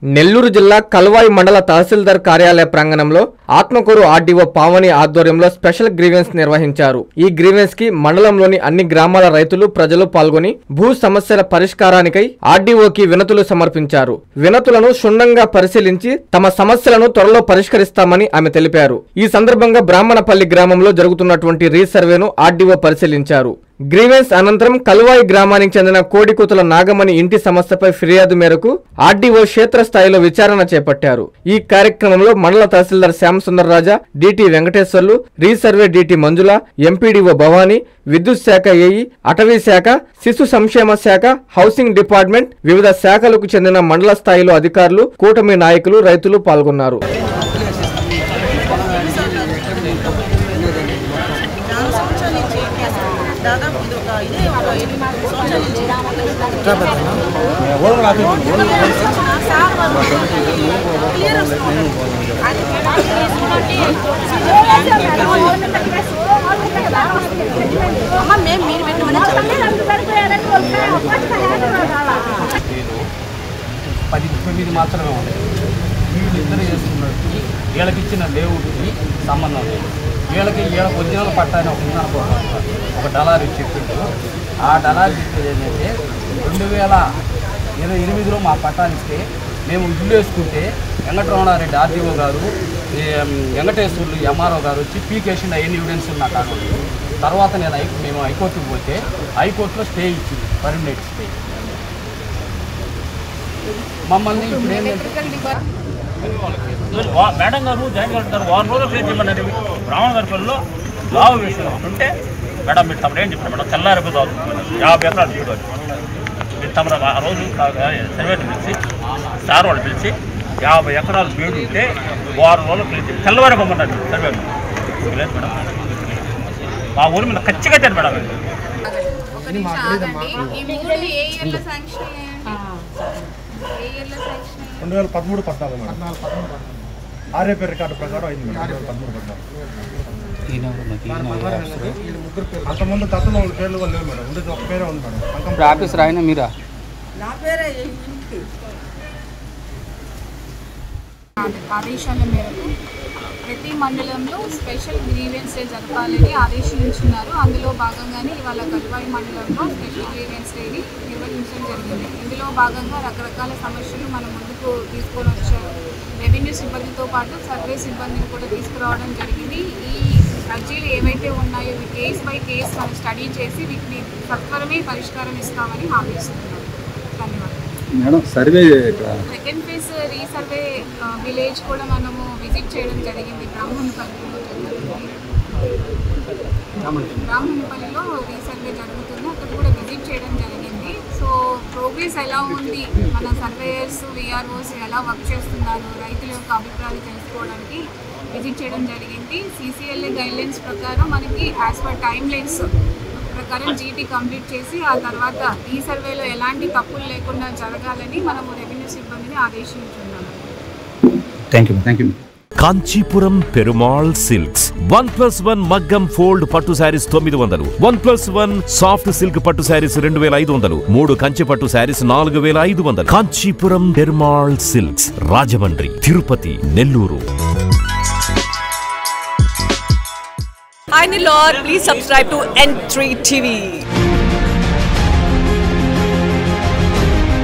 నెల్లూరు జిల్లా కల్వాయి మండల తహసీల్దార్ కార్యాలయ ప్రాంగణంలో ఆత్మకూరు ఆర్డీఓ పావని ఆధ్వర్యంలో స్పెషల్ గ్రీవెన్స్ నిర్వహించారు. ఈ గ్రీవెన్స్ కి మండలంలోని అన్ని గ్రామాల రైతులు ప్రజలు పాల్గొని భూ సమస్యల పరిష్కారానికై ఆర్డీఓకి వినతులు సమర్పించారు. వినతులను క్షుణ్ణంగా పరిశీలించి తమ సమస్యలను త్వరలో పరిష్కరిస్తామని ఆమె తెలిపారు. ఈ సందర్భంగా బ్రాహ్మణపల్లి గ్రామంలో జరుగుతున్నటువంటి రీసర్వేను ఆర్డీఓ పరిశీలించారు. గ్రీవెన్స్ అనంతరం కల్వాయి గ్రామానికి చెందిన కోడికూతుల నాగమణి ఇంటి సమస్యపై ఫిర్యాదు మేరకు ఆర్డీఓ క్షేత్రస్థాయిలో విచారణ చేపట్టారు. ఈ కార్యక్రమంలో మండల తహసీల్దార్ శ్యామసుందరరాజా, డిటి వెంకటేశ్వర్లు, రీసర్వే డిటి మంజుల, ఎంపీడీఓ భవానీ, విద్యుత్ శాఖ ఏఈ, అటవీ శాఖ, శిశు సంక్షేమ శాఖ, హౌసింగ్ డిపార్ట్మెంట్, వివిధ శాఖలకు చెందిన మండల స్థాయిలో అధికారులు, కూటమి నాయకులు, రైతులు పాల్గొన్నారు. దాదాపు ఇది ఒక ఇదే ఒక 8 సంవత్సరాల నుంచి అమ్మ మేము మీరు పెట్టమని 10-9 మాత్రమే ఉంటాయి. వీళ్ళిద్దరు చేస్తున్నట్టు వీళ్ళకి ఇచ్చిన లేవుడికి సంబంధం లేదు. వీళ్ళకి ఒరిజినల్ పట్టా అని ఒక డలార్ చెప్పిండు. ఆ డలార్ చెప్పేది ఏంటంటే 2028లో మా పట్టానిస్తే మేము ఇల్లు వేసుకుంటే వెంకటరమణారెడ్డి ఆర్డీఓ గారు, వెంకటేశ్వర్లు ఎంఆర్ఓ గారు వచ్చి పీకేషన్ అవన్నీ ఎవిడెన్స్ ఉన్న కాకుండా తర్వాత మేము హైకోర్టుకు పోతే హైకోర్టులో స్టే ఇచ్చింది, పర్మనెంట్ స్టే. మమ్మల్ని ఇప్పుడు ఏంటంటే మేడం గారు జాయిన్ గారు 6 రోజులు క్లియర్ చేయమన్నారు. బ్రాహ్మణ గారిలో లావు విషయం ఉంటే మేడం మీరు తమరు ఏం చెప్పారు మేడం, తెల్లారిపోతే 50 ఎకరాలు చూడాలి. మీరు తమరు ఆ రోజు సర్వేని పిలిచి సార్ వాళ్ళు పిలిచి 50 ఎకరాలు బీడు ఉంటే 6 రోజులు క్లియర్ చేయాలి. తెల్లవారిపోమన్నారు సర్వే లేదు మేడం. మా ఊరి మీద ఖచ్చితంగా మేడం. ఏ ఇయర్లో శాంక్షన్ 2013-14 మేడం. ఆర్ఏపీ రికార్డు ప్రకారం అయింది మేడం. 2013 అంతకుముందు గతంలో వాళ్ళ పేర్లు కూడా లేవు మేడం. ఉండేది ఒక పేరే ఉంది మేడం. ఆఫీస్ రాయినా మీరా? నా పేరే ఆదేశాల మేరకు ప్రతి మండలంలో స్పెషల్ గ్రీవెన్స్ డే జరపాలని ఆదేశించున్నారు. అందులో భాగంగానే ఇవాళ కల్వాయి మండలంలో స్పెషల్ గ్రీవెన్స్ డేని నిర్వహించడం జరిగింది. ఇందులో భాగంగా రకరకాల సమస్యలు మన ముందుకు తీసుకొని వచ్చారు. రెవెన్యూ సిబ్బందితో పాటు సర్వే సిబ్బందిని కూడా తీసుకురావడం జరిగింది. ఈ అర్జీలు ఏవైతే ఉన్నాయో ఇవి కేస్ బై కేస్ మనం స్టడీ చేసి వీటిని సత్వరమే పరిష్కారం ఇస్తామని హామీ ఇస్తున్నారు. ధన్యవాదాలు madam. Survey second phase resurvey village కూడా మనము విజిట్ చేయడం జరిగింది. బ్రాహ్మణపల్లిలో రీసర్వే జరుగుతుంది, అక్కడ కూడా విజిట్ చేయడం జరిగింది. సో ప్రోగ్రెస్ ఎలా ఉంది, మన సర్వేయర్స్ విఆర్ఓస్ ఎలా వర్క్ చేస్తున్నారు, రైతుల యొక్క అభిప్రాయాలు తెలుసుకోవడానికి విజిట్ చేయడం జరిగింది. CCLA గైడ్లైన్స్ ప్రకారం మనకి యాజ్ పర్ టైమ్ లైన్స్ ప్రకారం జీటీ కంప్లీట్ చేసి ఆ తర్వాత ఈ సర్వేలో ఎలాంటి తప్పులు లేకుండా జరగాలని మనము రెవెన్యూ సిబ్బందిని ఆదేశించున్నాము. Thank you. Kanchipuram Perumal silks 1+1 మగ్గం ఫోల్డ్ పట్టు శారీస్ 900, 1+1 సాఫ్ట్ సిల్క్ పట్టు శారీస్ 2500, 3 కంచి పట్టు saris 4500. Kanchipuram Perumal silks, Rajahmundry, Tirupati, Nellore. Hi Nilor, please subscribe to N3 TV.